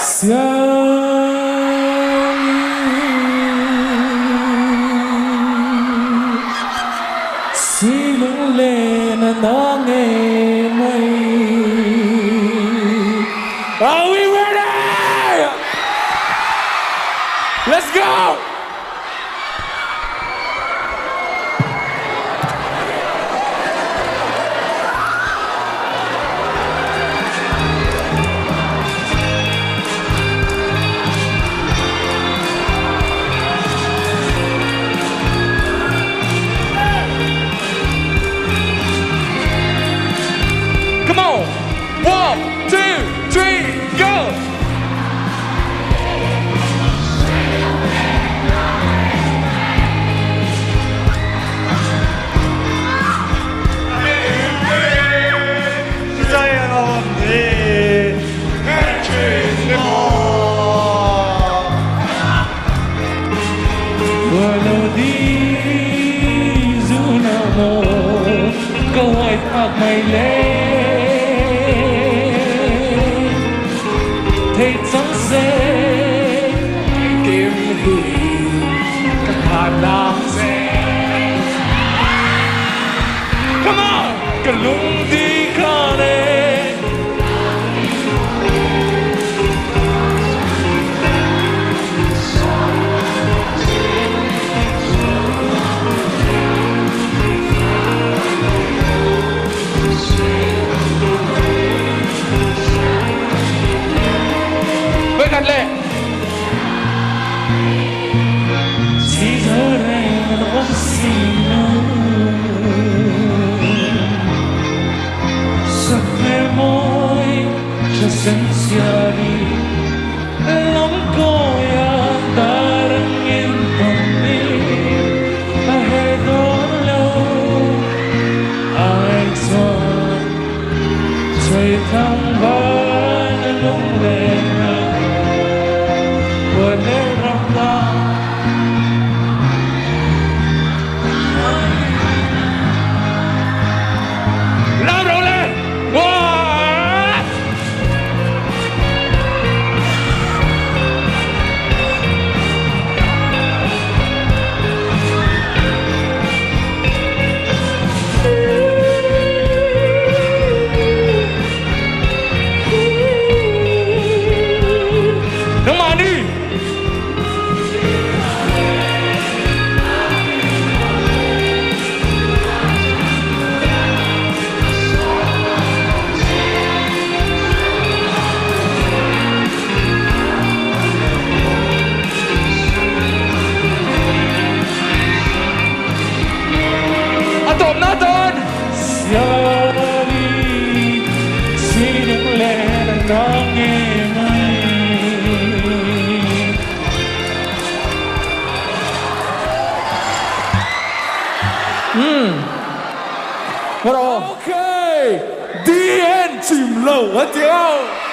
Silang lên nang mây. Are we ready? Let's go! Come on! 1, 2, 3, go! Walau di zona mo, kau ay pagmaylen. Thấy chẳng dễ kiếm hiền các hạt làm dễ. Come on, cả lung đi khá nè. Cắt lệ chỉ giờ đây nó xin sắc mê môi cho dân xia đi lòng coi ta đang yên tâm đi ta hãy đón lâu ai son trời thăng ban lung lên Ok, đi chìm lầu hết chưa?